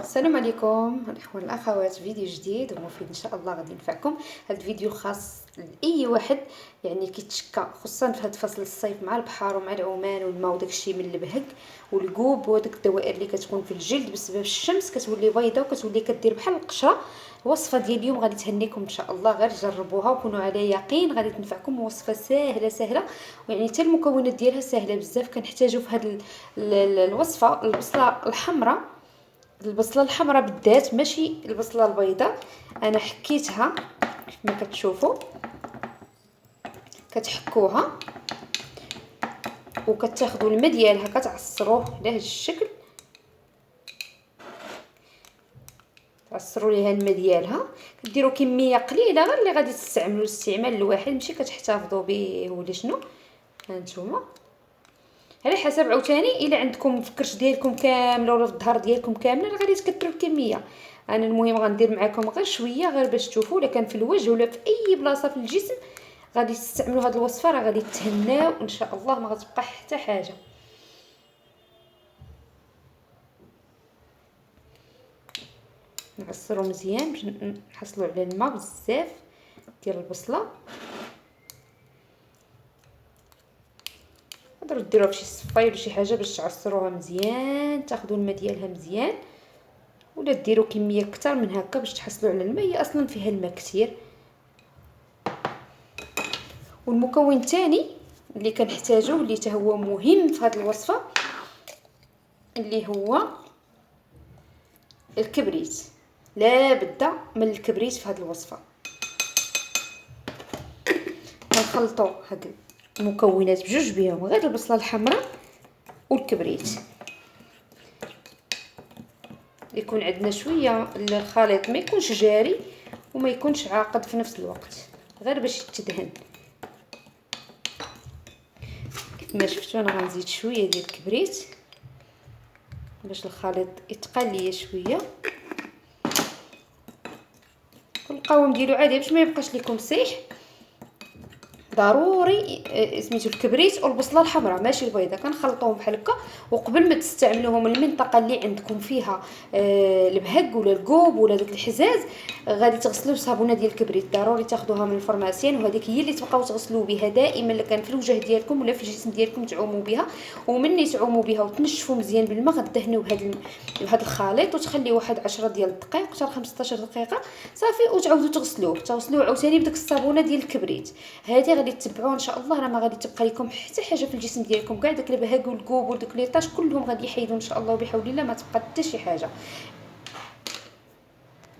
السلام عليكم الاخوان والاخوات، فيديو جديد ومفيد ان شاء الله غادي ينفعكم. هذا الفيديو خاص لاي واحد يعني كيتشكى، خصوصا في هذا فصل الصيف مع البحر ومع العومان والماء وداك الشيء من البهك والقوب وداك الدوائر اللي كتكون في الجلد بسبب الشمس، كتولي بيضاء وكتولي كدير بحال القشره. الوصفه ديال اليوم غادي تهنيكم ان شاء الله، غير جربوها وكونوا على يقين غادي تنفعكم. وصفه سهله ويعني حتى المكونات ديالها سهله بزاف. كنحتاجوا في هذه الوصفه البصله الحمراء، البصله الحمراء بالذات، ماشي البصله البيضاء. انا حكيتها كما كتشوفوا، كتحكوها وكتاخذوا الماء ديالها كتعصروه على هذا الشكل، تعصروا ليها الماء ديالها، كديروا كميه قليله غير اللي غادي تستعملوا الاستعمال الواحد، ماشي كتحتفظوا به ولا شنو. هانتوما على حسب عاوتاني، الا عندكم في الكرش ديالكم كامله ولا في الظهر ديالكم كامله غادي تكثروا الكميه. انا المهم غندير معكم غير شويه، غير باش تشوفوا. الا كان في الوجه ولا في اي بلاصه في الجسم غادي تستعملوا هذه الوصفه، راه غادي تهناو ان شاء الله، ما غتبقى حتى حاجه. نعصروا مزيان باش نحصلوا على الماء بزاف ديال البصله. تقدروا ديروها بشي صفايه ولا شي حاجه باش تعصروها مزيان، تاخذوا الماء ديالها مزيان، ولا ديروا كميه اكثر من هكا باش تحصلوا على الماء، هي اصلا فيها الماء كثير. والمكون الثاني اللي كنحتاجوه اللي حتى هو مهم في هذه الوصفه اللي هو الكبريت. لا بد من الكبريت في هذه الوصفه. نخلطوا هاد المكونات بجوج بهم، غير البصله الحمراء والكبريت، يكون عندنا شويه الخليط ما يكونش جاري وما يكونش عاقد في نفس الوقت، غير باش يتدهن. كما شفتوا انا غنزيد شويه ديال الكبريت باش الخليط يتقل ليا شويه، والقوام ديالو عادي باش ما يبقاش لكم سيح. ضروري سميتو الكبريت والبصله الحمراء ماشي البيضاء، كنخلطوهم بحال هكا. وقبل ما تستعملوهم المنطقه اللي عندكم فيها البهق ولا الكوب ولا داك الحزاز غادي تغسلوه بصابونه ديال الكبريت. ضروري تاخذوها من الفرماسيان، وهذيك هي اللي تبقاو تغسلوا بها دائما الا كان في الوجه ديالكم ولا في الجسم ديالكم، تعوموا بها. ومني تعوموا بها وتنشفوا مزيان بالماء غدهنوا بهذا الخليط وتخليه واحد 10 ديال الدقائق حتى 15 دقيقه صافي، وتعاودوا تغسلوه عاوتاني بديك الصابونه ديال الكبريت. هذه غادي تتبعوها ان شاء الله، راه ما غادي تبقى لكم حتى حاجه في الجسم ديالكم، كاع داك البهاق والكوب وداك ليطاش كلهم غادي يحيدوا ان شاء الله، وبحول الله ما تبقى حتى شي حاجه.